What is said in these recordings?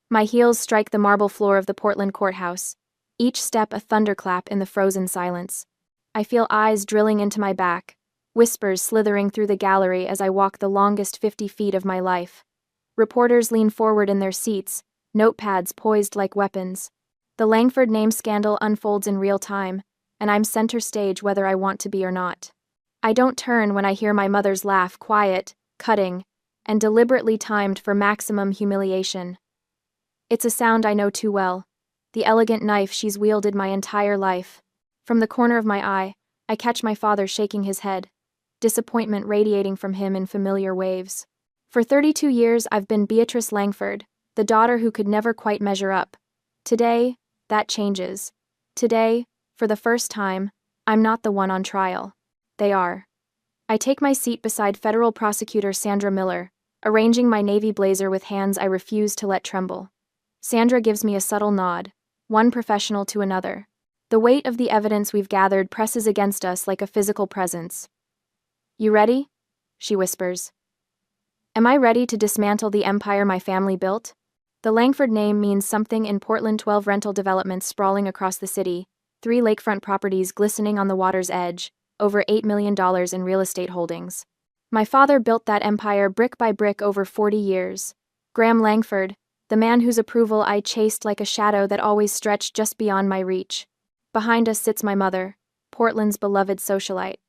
My heels strike the marble floor of the Portland courthouse, each step a thunderclap in the frozen silence. I feel eyes drilling into my back, whispers slithering through the gallery as I walk the longest 50 feet of my life. Reporters lean forward in their seats, notepads poised like weapons. The Langford name scandal unfolds in real time, and I'm center stage whether I want to be or not. I don't turn when I hear my mother's laugh, quiet, cutting, and deliberately timed for maximum humiliation. It's a sound I know too well, the elegant knife she's wielded my entire life. From the corner of my eye, I catch my father shaking his head, disappointment radiating from him in familiar waves. For 32 years I've been Beatrice Langford, the daughter who could never quite measure up. Today, that changes. Today, for the first time, I'm not the one on trial. They are. I take my seat beside federal prosecutor Sandra Miller, arranging my navy blazer with hands I refuse to let tremble. Sandra gives me a subtle nod, one professional to another. The weight of the evidence we've gathered presses against us like a physical presence. "You ready?" she whispers. Am I ready to dismantle the empire my family built? The Langford name means something in Portland. 12 rental developments sprawling across the city, 3 lakefront properties glistening on the water's edge, over $8 million in real estate holdings. My father built that empire brick by brick over 40 years. Graham Langford, the man whose approval I chased like a shadow that always stretched just beyond my reach. Behind us sits my mother, Portland's beloved socialite.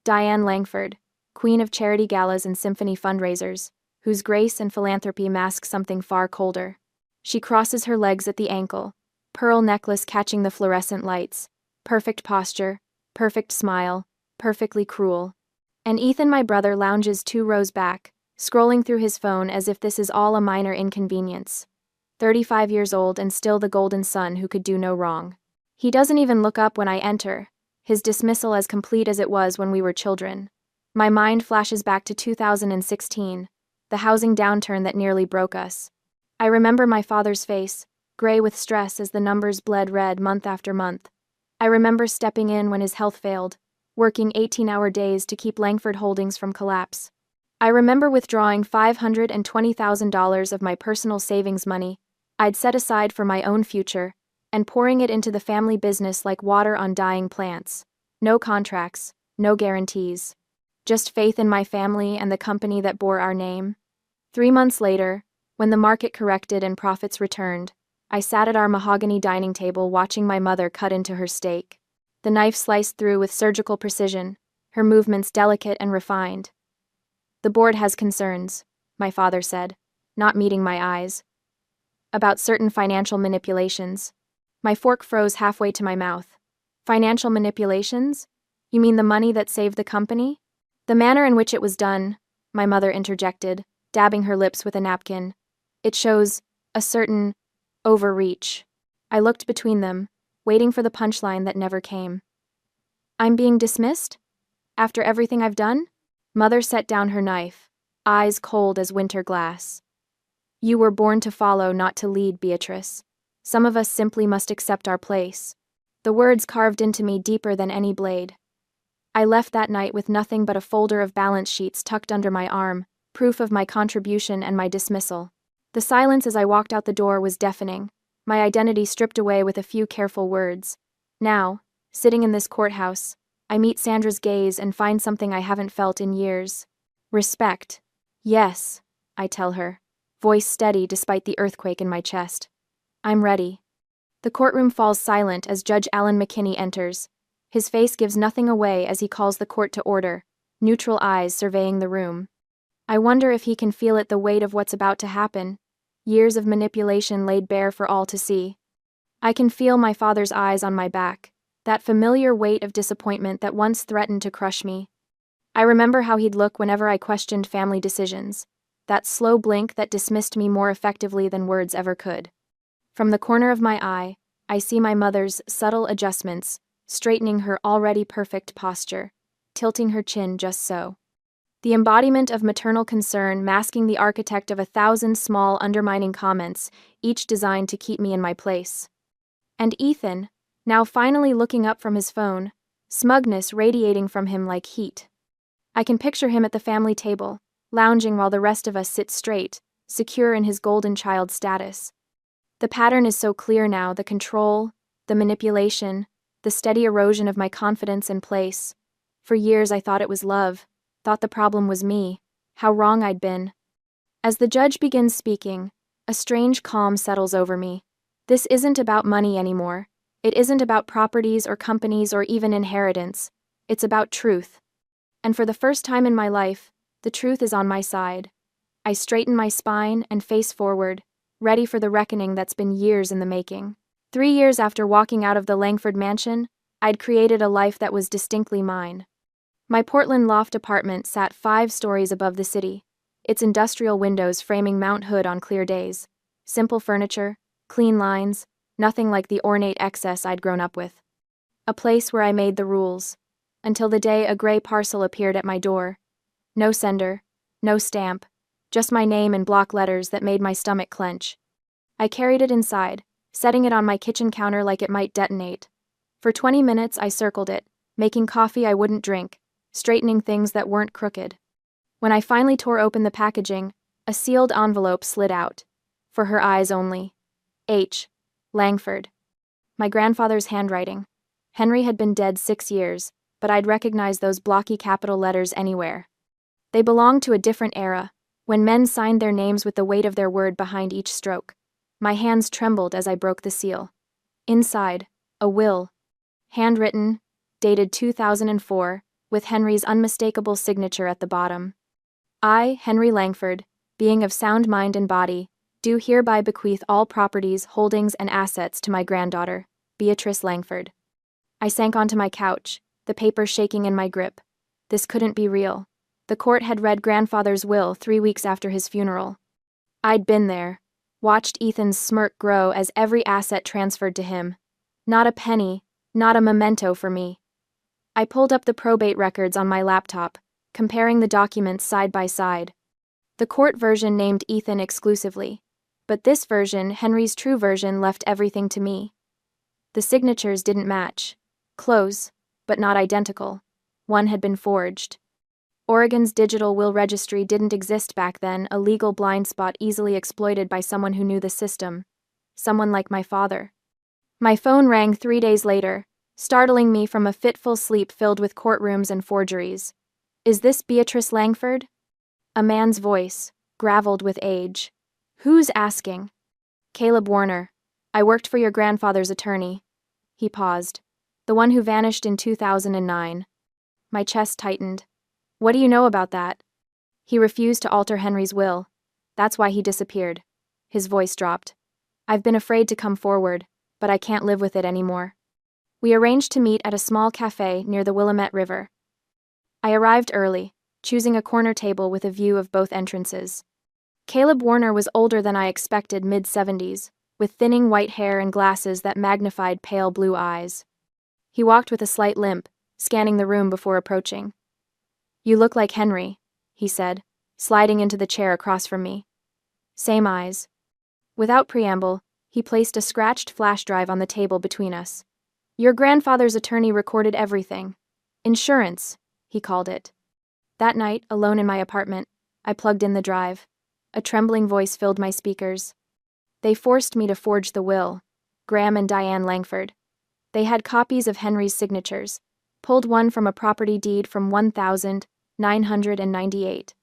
Diane Langford, queen of charity galas and symphony fundraisers, whose grace and philanthropy mask something far colder. She crosses her legs at the ankle, pearl necklace catching the fluorescent lights. Perfect posture, perfect smile, perfectly cruel. And Ethan, my brother, lounges 2 rows back, scrolling through his phone as if this is all a minor inconvenience. 35 years old and still the golden son who could do no wrong. He doesn't even look up when I enter, his dismissal as complete as it was when we were children. My mind flashes back to 2016, the housing downturn that nearly broke us. I remember my father's face, gray with stress as the numbers bled red month after month. I remember stepping in when his health failed, working 18-hour days to keep Langford Holdings from collapse. I remember withdrawing $520,000 of my personal savings money I'd set aside for my own future, and pouring it into the family business like water on dying plants. No contracts, no guarantees. Just faith in my family and the company that bore our name. 3 months later, when the market corrected and profits returned, I sat at our mahogany dining table watching my mother cut into her steak. The knife sliced through with surgical precision, her movements delicate and refined. "The board has concerns," my father said, not meeting my eyes. "About certain financial manipulations." My fork froze halfway to my mouth. "Financial manipulations? You mean the money that saved the company?" "The manner in which it was done," my mother interjected, dabbing her lips with a napkin. "It shows a certain overreach." I looked between them, waiting for the punchline that never came. "I'm being dismissed? After everything I've done?" Mother set down her knife, eyes cold as winter glass. "You were born to follow, not to lead, Beatrice. Some of us simply must accept our place." The words carved into me deeper than any blade. I left that night with nothing but a folder of balance sheets tucked under my arm, proof of my contribution and my dismissal. The silence as I walked out the door was deafening, my identity stripped away with a few careful words. Now, sitting in this courthouse, I meet Sandra's gaze and find something I haven't felt in years. Respect. "Yes," I tell her, voice steady despite the earthquake in my chest. "I'm ready." The courtroom falls silent as Judge Alan McKinney enters. His face gives nothing away as he calls the court to order, neutral eyes surveying the room. I wonder if he can feel it, the weight of what's about to happen. Years of manipulation laid bare for all to see. I can feel my father's eyes on my back, that familiar weight of disappointment that once threatened to crush me. I remember how he'd look whenever I questioned family decisions, that slow blink that dismissed me more effectively than words ever could. From the corner of my eye, I see my mother's subtle adjustments, straightening her already perfect posture, tilting her chin just so. The embodiment of maternal concern masking the architect of 1,000 small undermining comments, each designed to keep me in my place. And Ethan, now finally looking up from his phone, smugness radiating from him like heat. I can picture him at the family table, lounging while the rest of us sit straight, secure in his golden child status. The pattern is so clear now, the control, the manipulation, the steady erosion of my confidence and place. For years I thought it was love, thought the problem was me, how wrong I'd been. As the judge begins speaking, a strange calm settles over me. This isn't about money anymore. It isn't about properties or companies or even inheritance. It's about truth. And for the first time in my life, the truth is on my side. I straighten my spine and face forward, ready for the reckoning that's been years in the making. 3 years after walking out of the Langford mansion, I'd created a life that was distinctly mine. My Portland loft apartment sat 5 stories above the city, its industrial windows framing Mount Hood on clear days. Simple furniture, clean lines, nothing like the ornate excess I'd grown up with. A place where I made the rules, until the day a gray parcel appeared at my door. No sender, no stamp, just my name in block letters that made my stomach clench. I carried it inside, setting it on my kitchen counter like it might detonate. For 20 minutes I circled it, making coffee I wouldn't drink, straightening things that weren't crooked. When I finally tore open the packaging, a sealed envelope slid out. For her eyes only. H. Langford. My grandfather's handwriting. Henry had been dead 6 years, but I'd recognize those blocky capital letters anywhere. They belonged to a different era, when men signed their names with the weight of their word behind each stroke. My hands trembled as I broke the seal. Inside, a will. Handwritten, dated 2004, with Henry's unmistakable signature at the bottom. I, Henry Langford, being of sound mind and body, do hereby bequeath all properties, holdings, and assets to my granddaughter, Beatrice Langford. I sank onto my couch, the paper shaking in my grip. This couldn't be real. The court had read grandfather's will 3 weeks after his funeral. I'd been there, watched Ethan's smirk grow as every asset transferred to him. Not a penny, not a memento for me. I pulled up the probate records on my laptop, comparing the documents side by side. The court version named Ethan exclusively, but this version, Henry's true version, left everything to me. The signatures didn't match. Close, but not identical. One had been forged. Oregon's digital will registry didn't exist back then, a legal blind spot easily exploited by someone who knew the system. Someone like my father. My phone rang 3 days later, startling me from a fitful sleep filled with courtrooms and forgeries. Is this Beatrice Langford? A man's voice, graveled with age. Who's asking? Caleb Warner. I worked for your grandfather's attorney. He paused. The one who vanished in 2009. My chest tightened. What do you know about that? He refused to alter Henry's will. That's why he disappeared. His voice dropped. I've been afraid to come forward, but I can't live with it anymore. We arranged to meet at a small cafe near the Willamette River. I arrived early, choosing a corner table with a view of both entrances. Caleb Warner was older than I expected, mid-70s, with thinning white hair and glasses that magnified pale blue eyes. He walked with a slight limp, scanning the room before approaching. You look like Henry, he said, sliding into the chair across from me. Same eyes. Without preamble, he placed a scratched flash drive on the table between us. Your grandfather's attorney recorded everything. Insurance, he called it. That night, alone in my apartment, I plugged in the drive. A trembling voice filled my speakers. They forced me to forge the will. Graham and Diane Langford. They had copies of Henry's signatures, pulled one from a property deed from 1998.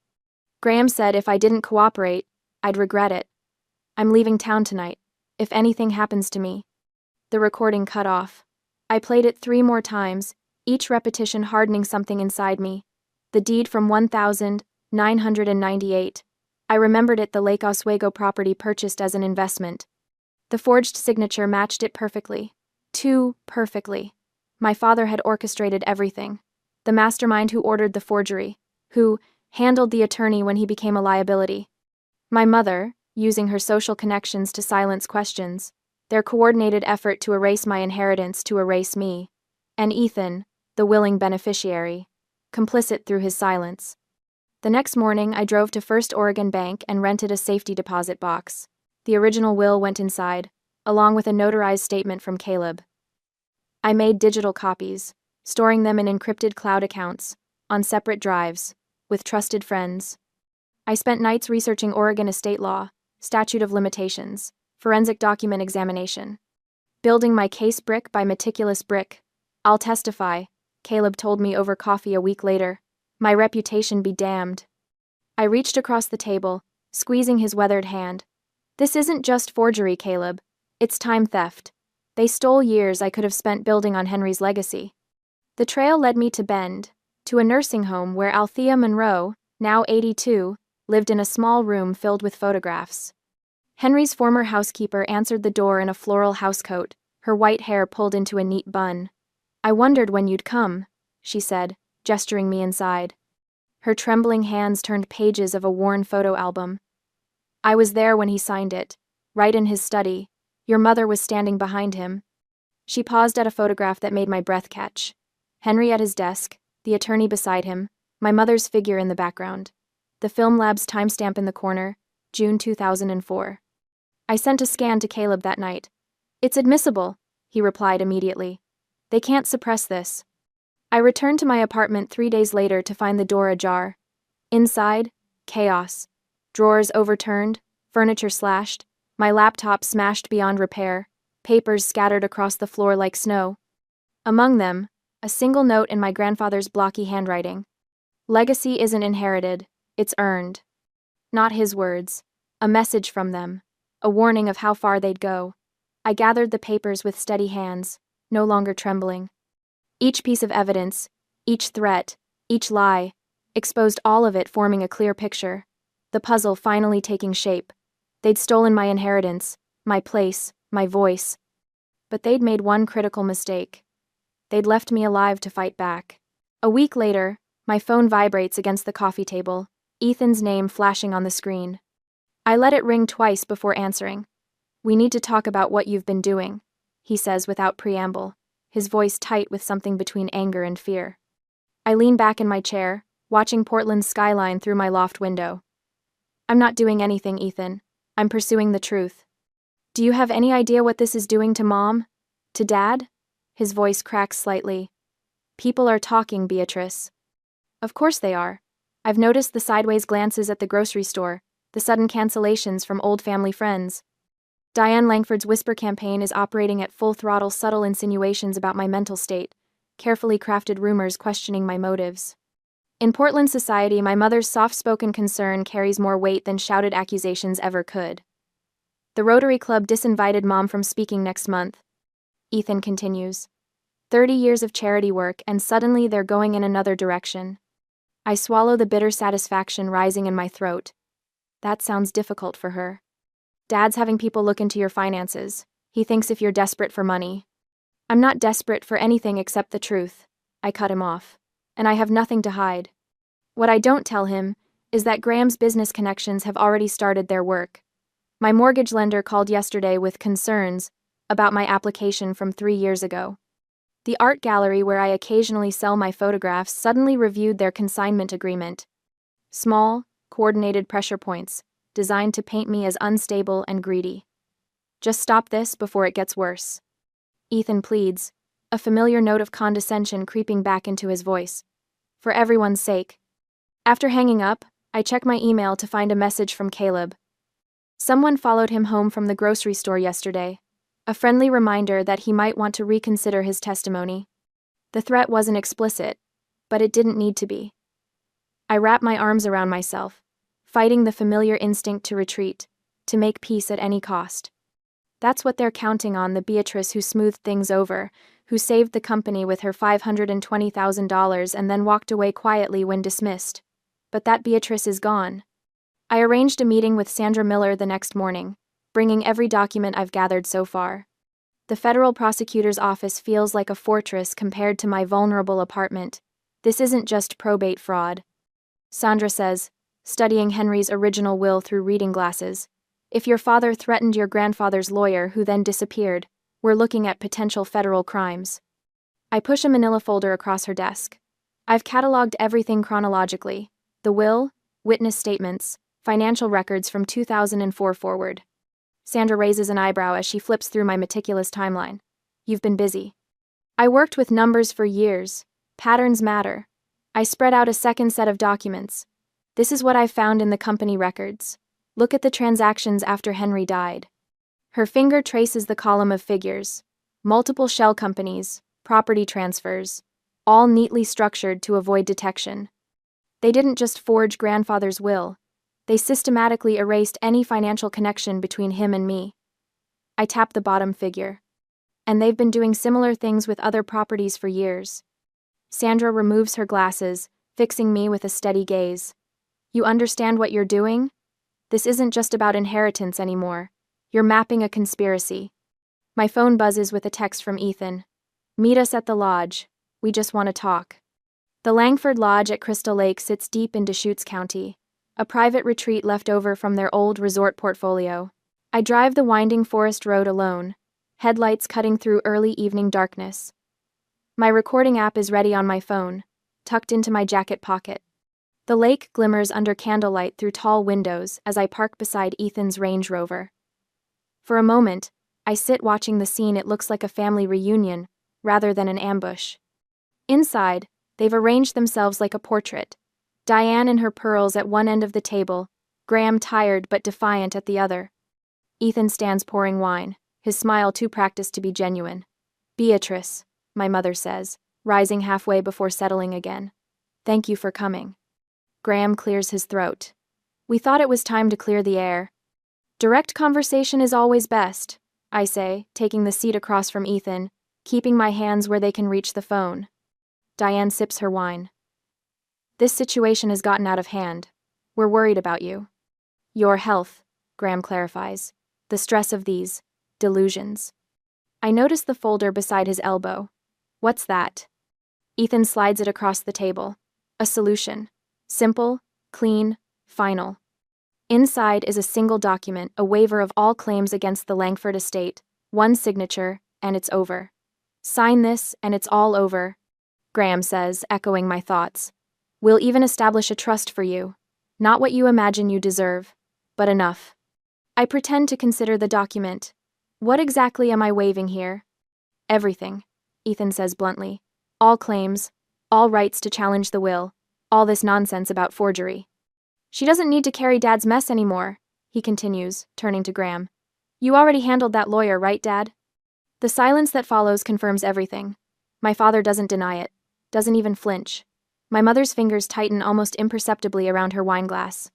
Graham said if I didn't cooperate, I'd regret it. I'm leaving town tonight, if anything happens to me. The recording cut off. I played it 3 more times, each repetition hardening something inside me. The deed from 1998. I remembered it, the Lake Oswego property purchased as an investment. The forged signature matched it perfectly. Too perfectly. My father had orchestrated everything. The mastermind who ordered the forgery, who handled the attorney when he became a liability. My mother, using her social connections to silence questions. Their coordinated effort to erase my inheritance, to erase me. And Ethan, the willing beneficiary, complicit through his silence. The next morning, I drove to First Oregon Bank and rented a safety deposit box. The original will went inside, along with a notarized statement from Caleb. I made digital copies, storing them in encrypted cloud accounts, on separate drives, with trusted friends. I spent nights researching Oregon estate law, statute of limitations, Forensic document examination. Building my case brick by meticulous brick. I'll testify, Caleb told me over coffee a week later. My reputation be damned. I reached across the table, squeezing his weathered hand. This isn't just forgery, Caleb. It's time theft. They stole years I could have spent building on Henry's legacy. The trail led me to Bend, to a nursing home where Althea Monroe, now 82, lived in a small room filled with photographs. Henry's former housekeeper answered the door in a floral housecoat, her white hair pulled into a neat bun. I wondered when you'd come, she said, gesturing me inside. Her trembling hands turned pages of a worn photo album. I was there when he signed it, right in his study. Your mother was standing behind him. She paused at a photograph that made my breath catch. Henry at his desk, the attorney beside him, my mother's figure in the background. The film lab's timestamp in the corner, June 2004. I sent a scan to Caleb that night. It's admissible, he replied immediately. They can't suppress this. I returned to my apartment 3 days later to find the door ajar. Inside, chaos. Drawers overturned, furniture slashed, my laptop smashed beyond repair, papers scattered across the floor like snow. Among them, a single note in my grandfather's blocky handwriting. Legacy isn't inherited, it's earned. Not his words. A message from them. A warning of how far they'd go. I gathered the papers with steady hands, no longer trembling. Each piece of evidence, each threat, each lie, exposed all of it forming a clear picture. The puzzle finally taking shape. They'd stolen my inheritance, my place, my voice. But they'd made one critical mistake. They'd left me alive to fight back. A week later, my phone vibrates against the coffee table, Ethan's name flashing on the screen. I let it ring twice before answering. We need to talk about what you've been doing, he says without preamble, his voice tight with something between anger and fear. I lean back in my chair, watching Portland's skyline through my loft window. I'm not doing anything, Ethan. I'm pursuing the truth. Do you have any idea what this is doing to Mom? To Dad? His voice cracks slightly. People are talking, Beatrice. Of course they are. I've noticed the sideways glances at the grocery store, the sudden cancellations from old family friends. Diane Langford's whisper campaign is operating at full throttle, subtle insinuations about my mental state, carefully crafted rumors questioning my motives. In Portland society, my mother's soft-spoken concern carries more weight than shouted accusations ever could. The Rotary Club disinvited Mom from speaking next month. Ethan continues. 30 years of charity work, and suddenly they're going in another direction. I swallow the bitter satisfaction rising in my throat. That sounds difficult for her. Dad's having people look into your finances. He thinks if you're desperate for money. I'm not desperate for anything except the truth. I cut him off. And I have nothing to hide. What I don't tell him is that Graham's business connections have already started their work. My mortgage lender called yesterday with concerns about my application from 3 years ago. The art gallery where I occasionally sell my photographs suddenly reviewed their consignment agreement. Small, coordinated pressure points, designed to paint me as unstable and greedy. Just stop this before it gets worse. Ethan pleads, a familiar note of condescension creeping back into his voice. For everyone's sake. After hanging up, I check my email to find a message from Caleb. Someone followed him home from the grocery store yesterday. A friendly reminder that he might want to reconsider his testimony. The threat wasn't explicit, but it didn't need to be. I wrap my arms around myself, fighting the familiar instinct to retreat, to make peace at any cost. That's what they're counting on, the Beatrice who smoothed things over, who saved the company with her $520,000 and then walked away quietly when dismissed. But that Beatrice is gone. I arranged a meeting with Sandra Miller the next morning, bringing every document I've gathered so far. The federal prosecutor's office feels like a fortress compared to my vulnerable apartment. This isn't just probate fraud. Sandra says, studying Henry's original will through reading glasses, if your father threatened your grandfather's lawyer who then disappeared, we're looking at potential federal crimes. I push a manila folder across her desk. I've cataloged everything chronologically. The will, witness statements, financial records from 2004 forward. Sandra raises an eyebrow as she flips through my meticulous timeline. You've been busy. I worked with numbers for years. Patterns matter. I spread out a second set of documents. This is what I found in the company records. Look at the transactions after Henry died. Her finger traces the column of figures. Multiple shell companies, property transfers, all neatly structured to avoid detection. They didn't just forge grandfather's will, they systematically erased any financial connection between him and me. I tap the bottom figure. And they've been doing similar things with other properties for years. Sandra removes her glasses, fixing me with a steady gaze. You understand what you're doing? This isn't just about inheritance anymore. You're mapping a conspiracy. My phone buzzes with a text from Ethan. Meet us at the lodge. We just want to talk. The Langford Lodge at Crystal Lake sits deep in Deschutes County, a private retreat left over from their old resort portfolio. I drive the winding forest road alone, headlights cutting through early evening darkness. My recording app is ready on my phone, tucked into my jacket pocket. The lake glimmers under candlelight through tall windows as I park beside Ethan's Range Rover. For a moment, I sit watching the scene. It looks like a family reunion, rather than an ambush. Inside, they've arranged themselves like a portrait. Diane in her pearls at one end of the table, Graham tired but defiant at the other. Ethan stands pouring wine, his smile too practiced to be genuine. Beatrice, my mother says, rising halfway before settling again. Thank you for coming. Graham clears his throat. We thought it was time to clear the air. Direct conversation is always best, I say, taking the seat across from Ethan, keeping my hands where they can reach the phone. Diane sips her wine. This situation has gotten out of hand. We're worried about you. Your health, Graham clarifies. The stress of these delusions. I notice the folder beside his elbow. What's that? Ethan slides it across the table. A solution. Simple, clean, final. Inside is a single document, a waiver of all claims against the Langford estate, one signature, and it's over. Sign this, and it's all over, Graham says, echoing my thoughts. We'll even establish a trust for you. Not what you imagine you deserve, but enough. I pretend to consider the document. What exactly am I waiving here? Everything, Ethan says bluntly. All claims, all rights to challenge the will, all this nonsense about forgery. She doesn't need to carry Dad's mess anymore, he continues, turning to Graham. You already handled that lawyer, right, Dad? The silence that follows confirms everything. My father doesn't deny it, doesn't even flinch. My mother's fingers tighten almost imperceptibly around her wineglass.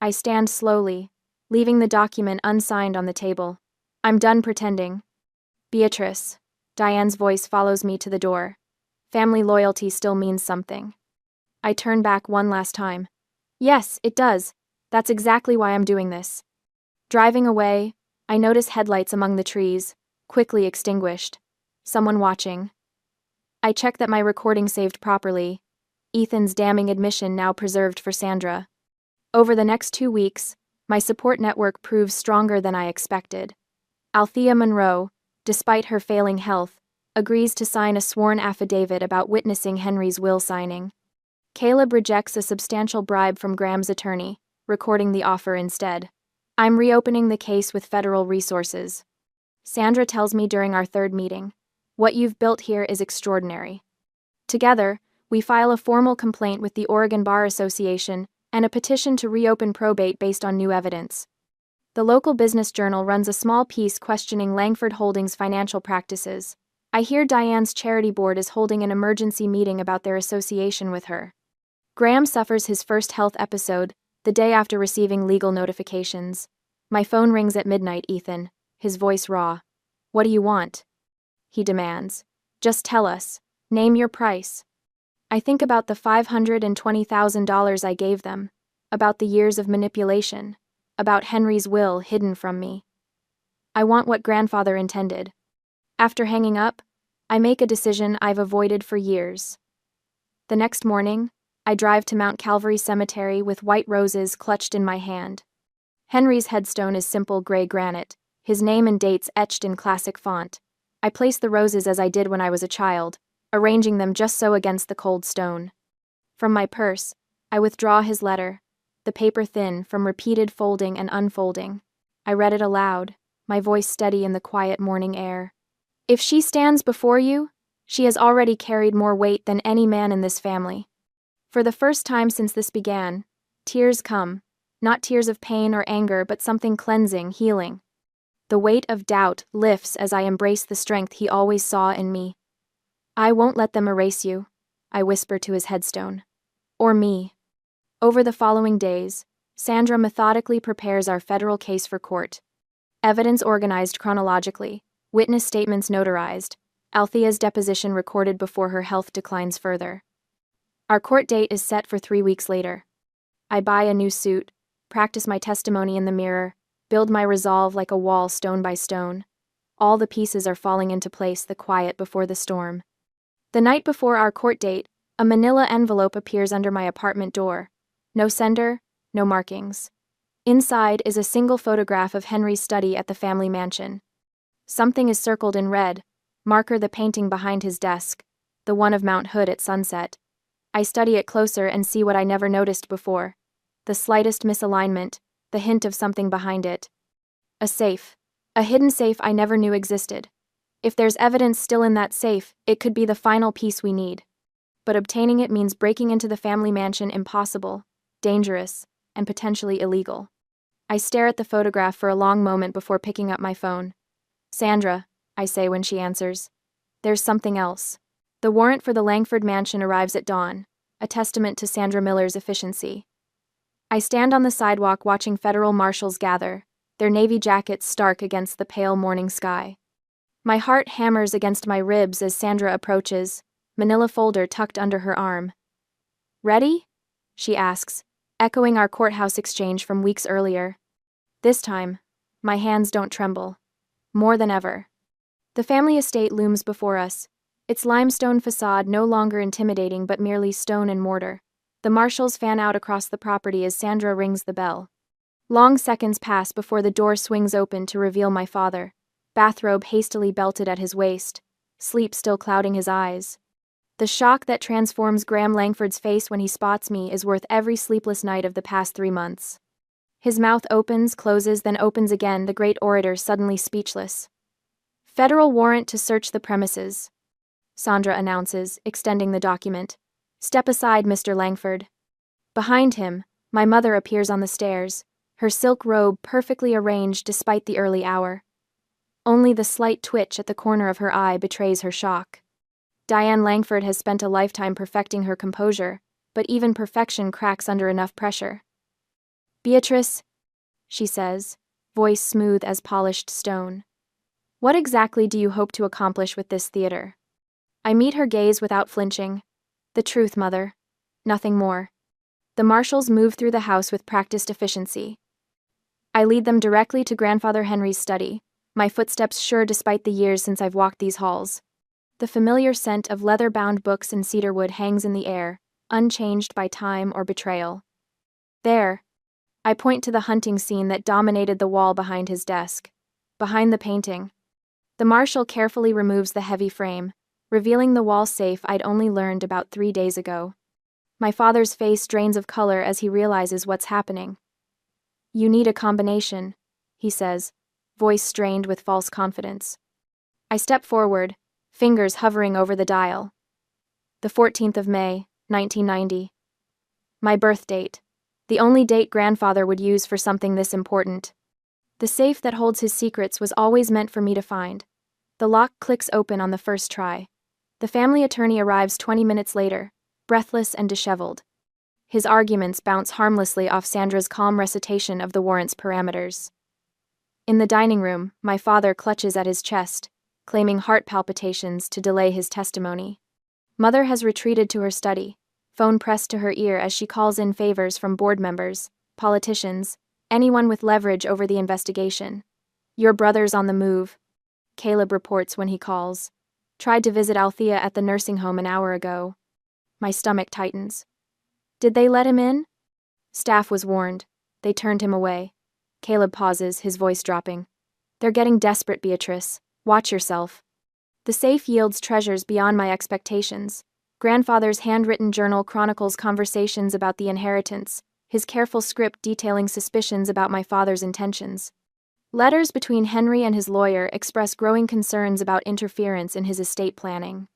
I stand slowly, leaving the document unsigned on the table. I'm done pretending. Beatrice, Diane's voice follows me to the door. Family loyalty still means something. I turn back one last time. Yes, it does. That's exactly why I'm doing this. Driving away, I notice headlights among the trees, quickly extinguished. Someone watching. I check that my recording saved properly. Ethan's damning admission now preserved for Sandra. Over the next 2 weeks, my support network proves stronger than I expected. Althea Monroe, despite her failing health, agrees to sign a sworn affidavit about witnessing Henry's will signing. Caleb rejects a substantial bribe from Graham's attorney, recording the offer instead. I'm reopening the case with federal resources. Sandra tells me during our third meeting, what you've built here is extraordinary. Together, we file a formal complaint with the Oregon Bar Association and a petition to reopen probate based on new evidence. The local business journal runs a small piece questioning Langford Holdings' financial practices. I hear Diane's charity board is holding an emergency meeting about their association with her. Graham suffers his first health episode, the day after receiving legal notifications. My phone rings at midnight, Ethan, his voice raw. What do you want? He demands. Just tell us. Name your price. I think about the $520,000 I gave them, about the years of manipulation, about Henry's will hidden from me. I want what grandfather intended. After hanging up, I make a decision I've avoided for years. The next morning, I drive to Mount Calvary Cemetery with white roses clutched in my hand. Henry's headstone is simple gray granite, his name and dates etched in classic font. I place the roses as I did when I was a child, arranging them just so against the cold stone. From my purse, I withdraw his letter, the paper thin from repeated folding and unfolding. I read it aloud, my voice steady in the quiet morning air. If she stands before you, she has already carried more weight than any man in this family. For the first time since this began, tears come, not tears of pain or anger but something cleansing, healing. The weight of doubt lifts as I embrace the strength he always saw in me. I won't let them erase you, I whisper to his headstone. Or me. Over the following days, Sandra methodically prepares our federal case for court. Evidence organized chronologically, witness statements notarized, Althea's deposition recorded before her health declines further. Our court date is set for 3 weeks later. I buy a new suit, practice my testimony in the mirror, build my resolve like a wall stone by stone. All the pieces are falling into place, the quiet before the storm. The night before our court date, a manila envelope appears under my apartment door. No sender, no markings. Inside is a single photograph of Henry's study at the family mansion. Something is circled in red, marker the painting behind his desk, the one of Mount Hood at sunset. I study it closer and see what I never noticed before. The slightest misalignment, the hint of something behind it. A safe. A hidden safe I never knew existed. If there's evidence still in that safe, it could be the final piece we need. But obtaining it means breaking into the family mansion impossible, dangerous, and potentially illegal. I stare at the photograph for a long moment before picking up my phone. Sandra, I say when she answers. There's something else. The warrant for the Langford mansion arrives at dawn, a testament to Sandra Miller's efficiency. I stand on the sidewalk watching federal marshals gather, their navy jackets stark against the pale morning sky. My heart hammers against my ribs as Sandra approaches, manila folder tucked under her arm. Ready? She asks, echoing our courthouse exchange from weeks earlier. This time, my hands don't tremble. More than ever. The family estate looms before us, its limestone facade no longer intimidating but merely stone and mortar. The marshals fan out across the property as Sandra rings the bell. Long seconds pass before the door swings open to reveal my father, bathrobe hastily belted at his waist, sleep still clouding his eyes. The shock that transforms Graham Langford's face when he spots me is worth every sleepless night of the past 3 months. His mouth opens, closes, then opens again, the great orator suddenly speechless. Federal warrant to search the premises, Sandra announces, extending the document. Step aside, Mr. Langford. Behind him, my mother appears on the stairs, her silk robe perfectly arranged despite the early hour. Only the slight twitch at the corner of her eye betrays her shock. Diane Langford has spent a lifetime perfecting her composure, but even perfection cracks under enough pressure. Beatrice, she says, voice smooth as polished stone. What exactly do you hope to accomplish with this theater? I meet her gaze without flinching. The truth, Mother. Nothing more. The marshals move through the house with practiced efficiency. I lead them directly to Grandfather Henry's study, my footsteps sure despite the years since I've walked these halls. The familiar scent of leather-bound books and cedarwood hangs in the air, unchanged by time or betrayal. There. I point to the hunting scene that dominated the wall behind his desk. Behind the painting. The marshal carefully removes the heavy frame, revealing the wall safe I'd only learned about 3 days ago. My father's face drains of color as he realizes what's happening. You need a combination, he says, voice strained with false confidence. I step forward, fingers hovering over the dial. The 14th of May, 1990. My birth date. The only date Grandfather would use for something this important. The safe that holds his secrets was always meant for me to find. The lock clicks open on the first try. The family attorney arrives 20 minutes later, breathless and disheveled. His arguments bounce harmlessly off Sandra's calm recitation of the warrant's parameters. In the dining room, my father clutches at his chest, claiming heart palpitations to delay his testimony. Mother has retreated to her study, phone pressed to her ear as she calls in favors from board members, politicians, anyone with leverage over the investigation. Your brother's on the move, Caleb reports when he calls. Tried to visit Althea at the nursing home an hour ago. My stomach tightens. Did they let him in? Staff was warned. They turned him away. Caleb pauses, his voice dropping. They're getting desperate, Beatrice. Watch yourself. The safe yields treasures beyond my expectations. Grandfather's handwritten journal chronicles conversations about the inheritance, his careful script detailing suspicions about my father's intentions. Letters between Henry and his lawyer express growing concerns about interference in his estate planning.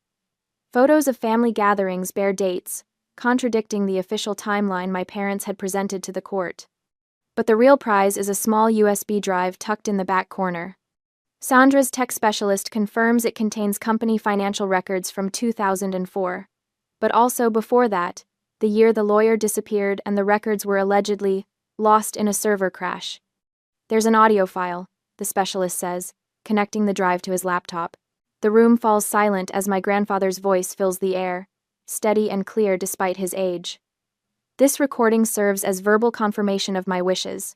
Photos of family gatherings bear dates, contradicting the official timeline my parents had presented to the court. But the real prize is a small USB drive tucked in the back corner, Sandra's tech specialist confirms it contains company financial records from 2004. But also before that, the year the lawyer disappeared and the records were allegedly lost in a server crash. There's an audio file, the specialist says, connecting the drive to his laptop. The room falls silent as my grandfather's voice fills the air, steady and clear despite his age. This recording serves as verbal confirmation of my wishes.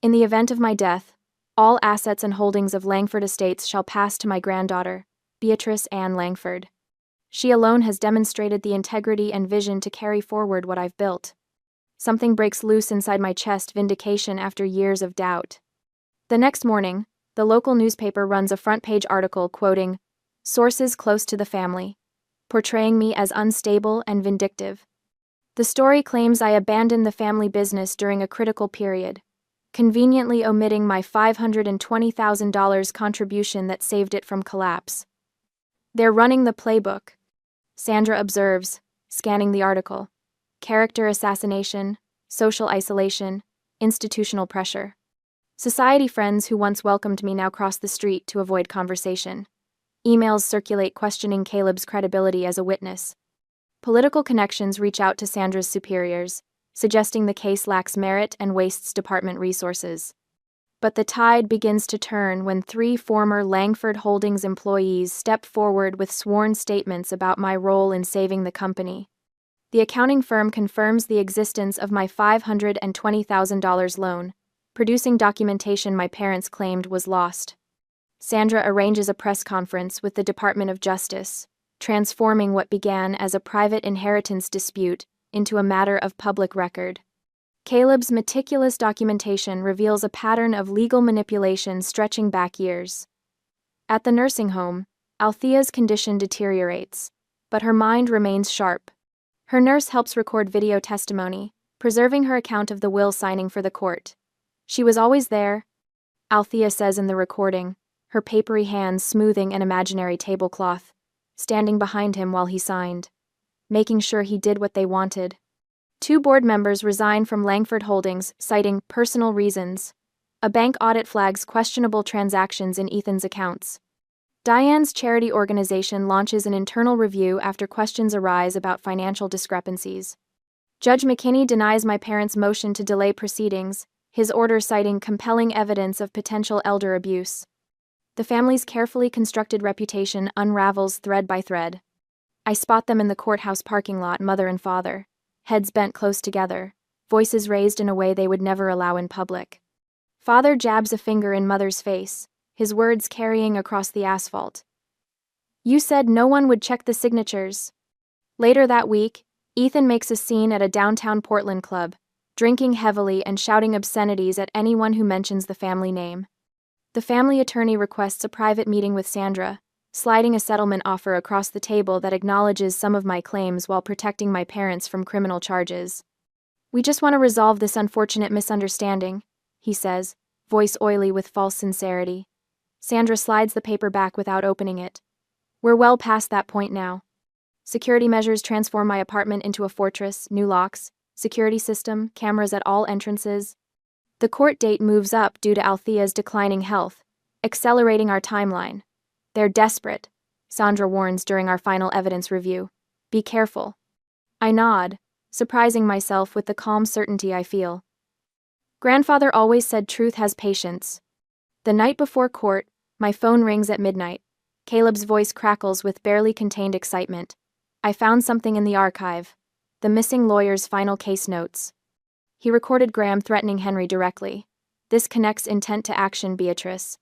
In the event of my death, all assets and holdings of Langford Estates shall pass to my granddaughter, Beatrice Langford. She alone has demonstrated the integrity and vision to carry forward what I've built. Something breaks loose inside my chest, vindication after years of doubt. The next morning, the local newspaper runs a front-page article quoting sources close to the family, portraying me as unstable and vindictive. The story claims I abandoned the family business during a critical period, conveniently omitting my $520,000 contribution that saved it from collapse. They're running the playbook, Sandra observes, scanning the article. Character assassination, social isolation, institutional pressure. Society friends who once welcomed me now cross the street to avoid conversation. Emails circulate questioning Caleb's credibility as a witness. Political connections reach out to Sandra's superiors, suggesting the case lacks merit and wastes department resources. But the tide begins to turn when 3 former Langford Holdings employees step forward with sworn statements about my role in saving the company. The accounting firm confirms the existence of my $520,000 loan, producing documentation my parents claimed was lost. Sandra arranges a press conference with the Department of Justice, transforming what began as a private inheritance dispute into a matter of public record. Caleb's meticulous documentation reveals a pattern of legal manipulation stretching back years. At the nursing home, Althea's condition deteriorates, but her mind remains sharp. Her nurse helps record video testimony, preserving her account of the will signing for the court. She was always there, Althea says in the recording, her papery hands smoothing an imaginary tablecloth, standing behind him while he signed, making sure he did what they wanted. 2 board members resign from Langford Holdings, citing personal reasons. A bank audit flags questionable transactions in Ethan's accounts. Diane's charity organization launches an internal review after questions arise about financial discrepancies. Judge McKinney denies my parents' motion to delay proceedings, his order citing compelling evidence of potential elder abuse. The family's carefully constructed reputation unravels thread by thread. I spot them in the courthouse parking lot, mother and father, heads bent close together, voices raised in a way they would never allow in public. Father jabs a finger in mother's face, his words carrying across the asphalt. You said no one would check the signatures. Later that week, Ethan makes a scene at a downtown Portland club, drinking heavily and shouting obscenities at anyone who mentions the family name. The family attorney requests a private meeting with Sandra, sliding a settlement offer across the table that acknowledges some of my claims while protecting my parents from criminal charges. We just want to resolve this unfortunate misunderstanding, he says, voice oily with false sincerity. Sandra slides the paper back without opening it. We're well past that point now. Security measures transform my apartment into a fortress, new locks, security system, cameras at all entrances. The court date moves up due to Althea's declining health, accelerating our timeline. They're desperate, Sandra warns during our final evidence review. Be careful. I nod, surprising myself with the calm certainty I feel. Grandfather always said truth has patience. The night before court, my phone rings at midnight. Caleb's voice crackles with barely contained excitement. I found something in the archive. The missing lawyer's final case notes. He recorded Graham threatening Henry directly. This connects intent to action, Beatrice.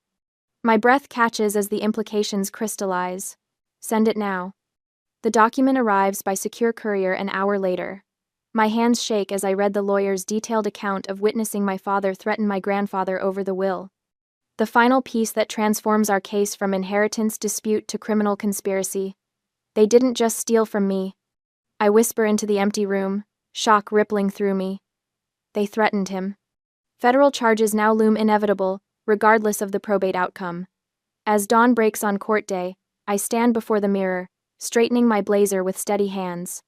My breath catches as the implications crystallize. Send it now. The document arrives by secure courier an hour later. My hands shake as I read the lawyer's detailed account of witnessing my father threaten my grandfather over the will. The final piece that transforms our case from inheritance dispute to criminal conspiracy. They didn't just steal from me. I whisper into the empty room, shock rippling through me. They threatened him. Federal charges now loom inevitable, regardless of the probate outcome. As dawn breaks on court day, I stand before the mirror, straightening my blazer with steady hands.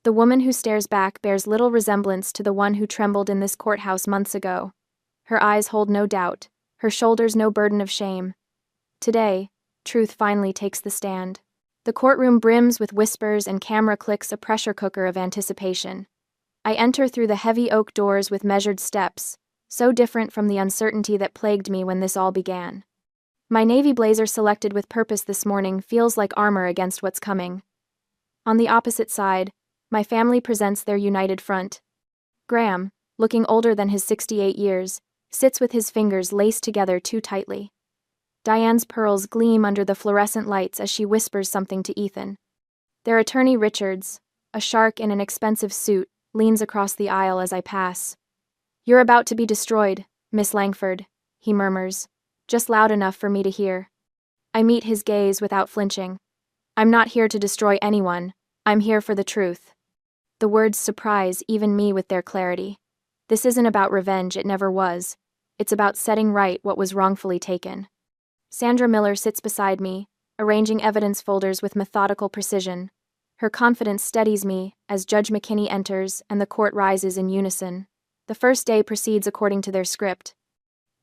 The woman who stares back bears little resemblance to the one who trembled in this courthouse months ago. Her eyes hold no doubt, her shoulders no burden of shame. Today, truth finally takes the stand. The courtroom brims with whispers and camera clicks, a pressure cooker of anticipation. I enter through the heavy oak doors with measured steps, so different from the uncertainty that plagued me when this all began. My navy blazer, selected with purpose this morning, feels like armor against what's coming. On the opposite side, my family presents their united front. Graham, looking older than his 68 years, sits with his fingers laced together too tightly. Diane's pearls gleam under the fluorescent lights as she whispers something to Ethan. Their attorney Richards, a shark in an expensive suit, leans across the aisle as I pass. "You're about to be destroyed, Miss Langford," he murmurs, just loud enough for me to hear. I meet his gaze without flinching. "I'm not here to destroy anyone, I'm here for the truth." The words surprise even me with their clarity. This isn't about revenge, it never was. It's about setting right what was wrongfully taken. Sandra Miller sits beside me, arranging evidence folders with methodical precision. Her confidence steadies me as Judge McKinney enters and the court rises in unison. The first day proceeds according to their script.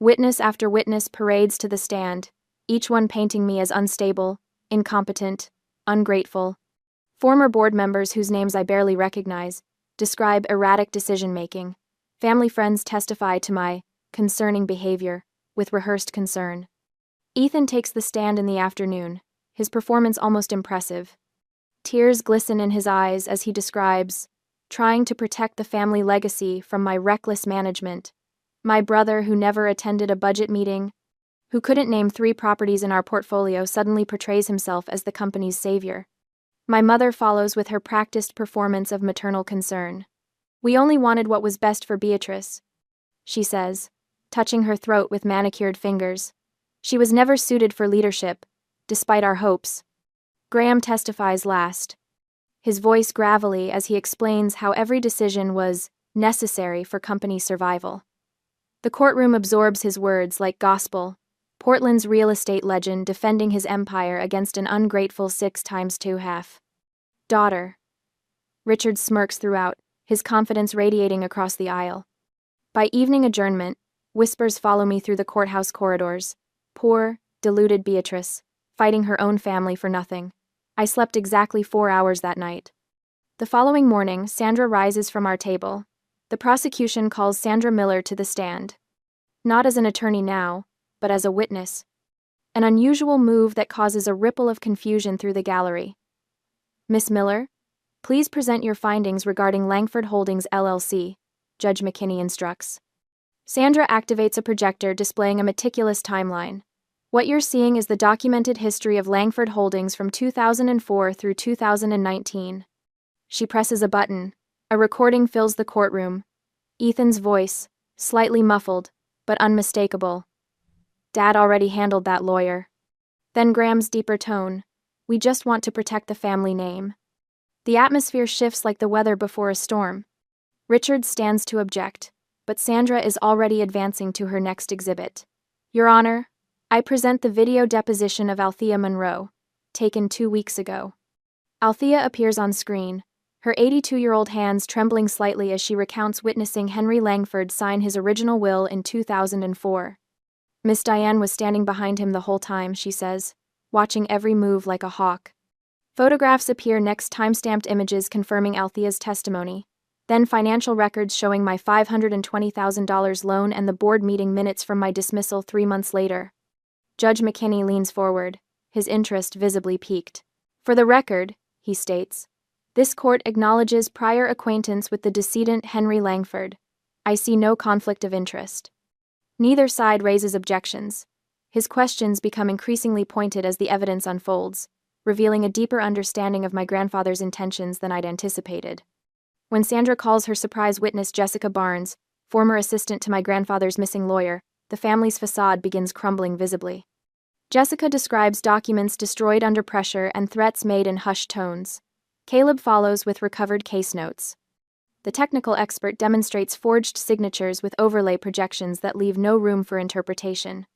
Witness after witness parades to the stand, each one painting me as unstable, incompetent, ungrateful. Former board members whose names I barely recognize describe erratic decision-making. Family friends testify to my concerning behavior with rehearsed concern. Ethan takes the stand in the afternoon, his performance almost impressive. Tears glisten in his eyes as he describes trying to protect the family legacy from my reckless management. My brother, who never attended a budget meeting, who couldn't name 3 properties in our portfolio, suddenly portrays himself as the company's savior. My mother follows with her practiced performance of maternal concern. "We only wanted what was best for Beatrice," she says, touching her throat with manicured fingers. "She was never suited for leadership, despite our hopes." Graham testifies last, his voice gravelly as he explains how every decision was necessary for company survival. The courtroom absorbs his words like gospel, Portland's real estate legend defending his empire against an ungrateful 6x2 daughter. Richard smirks throughout, his confidence radiating across the aisle. By evening adjournment, whispers follow me through the courthouse corridors. Poor, deluded Beatrice, fighting her own family for nothing. I slept exactly 4 hours that night. The following morning, Sandra rises from our table. The prosecution calls Sandra Miller to the stand. Not as an attorney now, but as a witness. An unusual move that causes a ripple of confusion through the gallery. "Miss Miller, please present your findings regarding Langford Holdings LLC," Judge McKinney instructs. Sandra activates a projector displaying a meticulous timeline. "What you're seeing is the documented history of Langford Holdings from 2004 through 2019. She presses a button. A recording fills the courtroom. Ethan's voice, slightly muffled, but unmistakable. "Dad already handled that, lawyer." Then Graham's deeper tone. "We just want to protect the family name." The atmosphere shifts like the weather before a storm. Richard stands to object, but Sandra is already advancing to her next exhibit. "Your Honor, I present the video deposition of Althea Monroe, taken 2 weeks ago." Althea appears on screen, her 82-year-old hands trembling slightly as she recounts witnessing Henry Langford sign his original will in 2004. "Miss Diane was standing behind him the whole time," she says, watching every move like a hawk. Photographs appear next, timestamped images confirming Althea's testimony. Then financial records showing my $520,000 loan and the board meeting minutes from my dismissal 3 months later. Judge McKinney leans forward, his interest visibly piqued. "For the record," he states, "this court acknowledges prior acquaintance with the decedent Henry Langford. I see no conflict of interest." Neither side raises objections. His questions become increasingly pointed as the evidence unfolds, revealing a deeper understanding of my grandfather's intentions than I'd anticipated. When Sandra calls her surprise witness Jessica Barnes, former assistant to my grandfather's missing lawyer, the family's facade begins crumbling visibly. Jessica describes documents destroyed under pressure and threats made in hushed tones. Caleb follows with recovered case notes. The technical expert demonstrates forged signatures with overlay projections that leave no room for interpretation.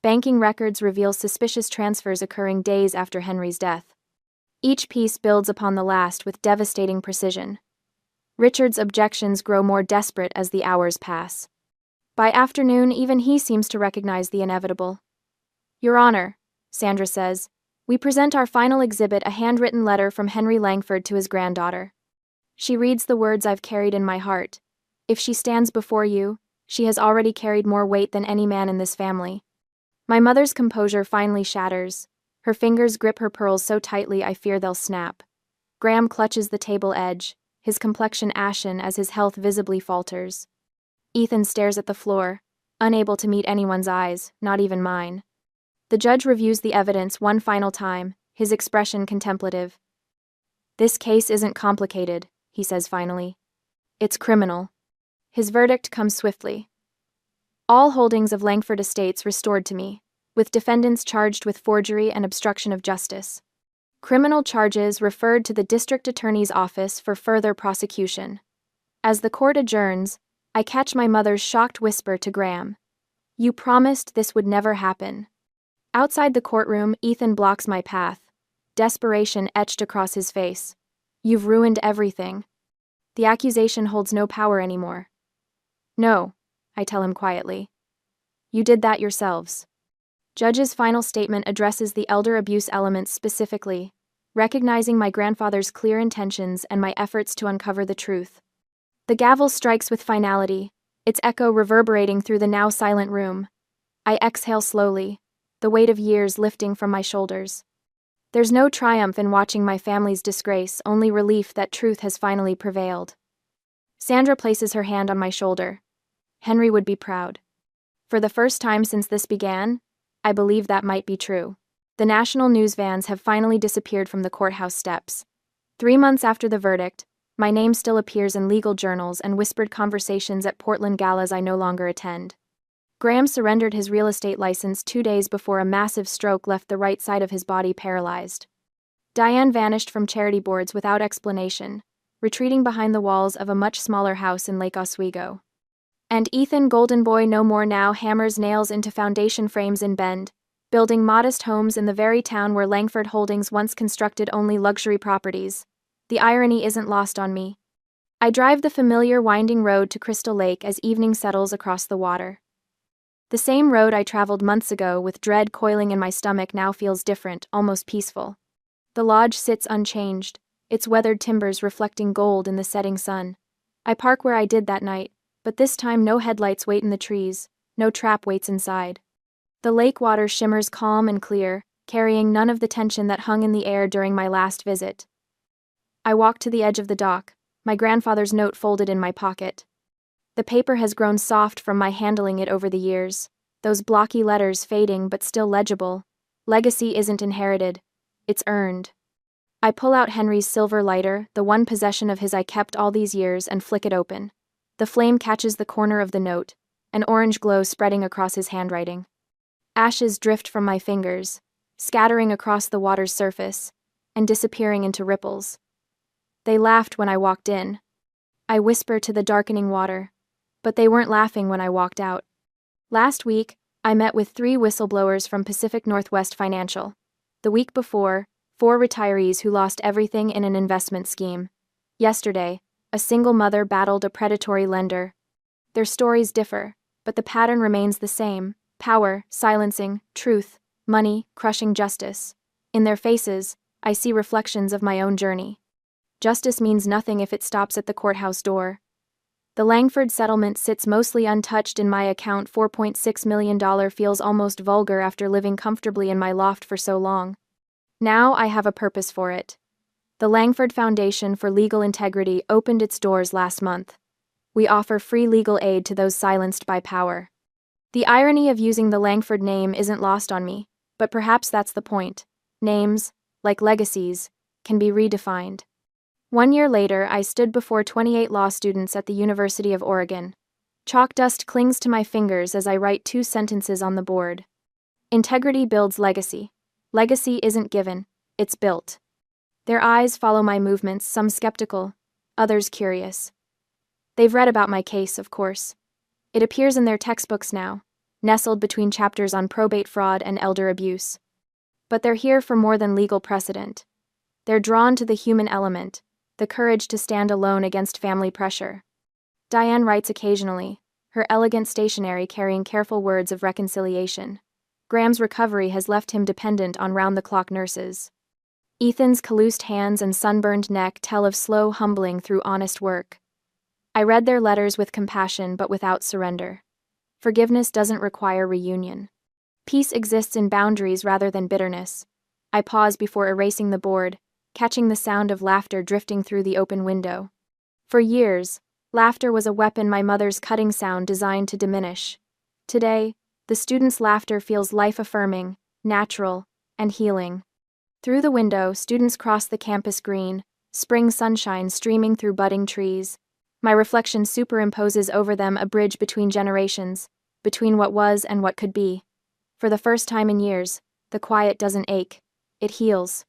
Banking records reveal suspicious transfers occurring days after Henry's death. Each piece builds upon the last with devastating precision. Richard's objections grow more desperate as the hours pass. By afternoon, even he seems to recognize the inevitable. "Your Honor," Sandra says. We present our final exhibit, a handwritten letter from Henry Langford to his granddaughter. She reads the words I've carried in my heart. If she stands before you, she has already carried more weight than any man in this family. My mother's composure finally shatters. Her fingers grip her pearls so tightly I fear they'll snap. Graham clutches the table edge, his complexion ashen as his health visibly falters. Ethan stares at the floor, unable to meet anyone's eyes, not even mine. The judge reviews the evidence one final time, his expression contemplative. This case isn't complicated, he says finally. It's criminal. His verdict comes swiftly. All holdings of Langford Estates restored to me, with defendants charged with forgery and obstruction of justice. Criminal charges referred to the district attorney's office for further prosecution. As the court adjourns, I catch my mother's shocked whisper to Graham. You promised this would never happen. Outside the courtroom, Ethan blocks my path, desperation etched across his face. You've ruined everything. The accusation holds no power anymore. No, I tell him quietly. You did that yourselves. Judge's final statement addresses the elder abuse elements specifically, recognizing my grandfather's clear intentions and my efforts to uncover the truth. The gavel strikes with finality, its echo reverberating through the now silent room. I exhale slowly, the weight of years lifting from my shoulders. There's no triumph in watching my family's disgrace, only relief that truth has finally prevailed. Sandra places her hand on my shoulder. Henry would be proud. For the first time since this began, I believe that might be true. The national news vans have finally disappeared from the courthouse steps. 3 months after the verdict, my name still appears in legal journals and whispered conversations at Portland galas I no longer attend. Graham surrendered his real estate license 2 days before a massive stroke left the right side of his body paralyzed. Diane vanished from charity boards without explanation, retreating behind the walls of a much smaller house in Lake Oswego. And Ethan Golden Boy no more now hammers nails into foundation frames in Bend, building modest homes in the very town where Langford Holdings once constructed only luxury properties. The irony isn't lost on me. I drive the familiar winding road to Crystal Lake as evening settles across the water. The same road I traveled months ago with dread coiling in my stomach now feels different, almost peaceful. The lodge sits unchanged, its weathered timbers reflecting gold in the setting sun. I park where I did that night, but this time no headlights wait in the trees, no trap waits inside. The lake water shimmers calm and clear, carrying none of the tension that hung in the air during my last visit. I walk to the edge of the dock, my grandfather's note folded in my pocket. The paper has grown soft from my handling it over the years, those blocky letters fading but still legible. Legacy isn't inherited, it's earned. I pull out Henry's silver lighter, the one possession of his I kept all these years, and flick it open. The flame catches the corner of the note, an orange glow spreading across his handwriting. Ashes drift from my fingers, scattering across the water's surface, and disappearing into ripples. They laughed when I walked in. I whisper to the darkening water, but they weren't laughing when I walked out. Last week, I met with 3 whistleblowers from Pacific Northwest Financial. The week before, 4 retirees who lost everything in an investment scheme. Yesterday, a single mother battled a predatory lender. Their stories differ, but the pattern remains the same: power, silencing, truth, money, crushing justice. In their faces, I see reflections of my own journey. Justice means nothing if it stops at the courthouse door. The Langford settlement sits mostly untouched in my account. $4.6 million feels almost vulgar after living comfortably in my loft for so long. Now I have a purpose for it. The Langford Foundation for Legal Integrity opened its doors last month. We offer free legal aid to those silenced by power. The irony of using the Langford name isn't lost on me, but perhaps that's the point. Names, like legacies, can be redefined. 1 year later, I stood before 28 law students at the University of Oregon. Chalk dust clings to my fingers as I write 2 sentences on the board. Integrity builds legacy. Legacy isn't given, it's built. Their eyes follow my movements, some skeptical, others curious. They've read about my case, of course. It appears in their textbooks now, nestled between chapters on probate fraud and elder abuse. But they're here for more than legal precedent. They're drawn to the human element, the courage to stand alone against family pressure. Diane writes occasionally, her elegant stationery carrying careful words of reconciliation. Graham's recovery has left him dependent on round-the-clock nurses. Ethan's calloused hands and sunburned neck tell of slow humbling through honest work. I read their letters with compassion but without surrender. Forgiveness doesn't require reunion. Peace exists in boundaries rather than bitterness. I pause before erasing the board, catching the sound of laughter drifting through the open window. For years, laughter was a weapon my mother's cutting sound designed to diminish. Today, the students' laughter feels life-affirming, natural, and healing. Through the window, students cross the campus green, spring sunshine streaming through budding trees. My reflection superimposes over them a bridge between generations, between what was and what could be. For the first time in years, the quiet doesn't ache, it heals.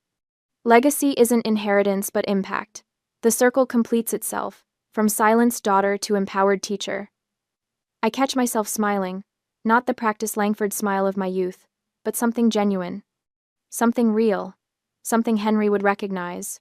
Legacy isn't inheritance but impact. The circle completes itself, from silenced daughter to empowered teacher. I catch myself smiling, not the Beatrice Langford smile of my youth, but something genuine. Something real. Something Henry would recognize.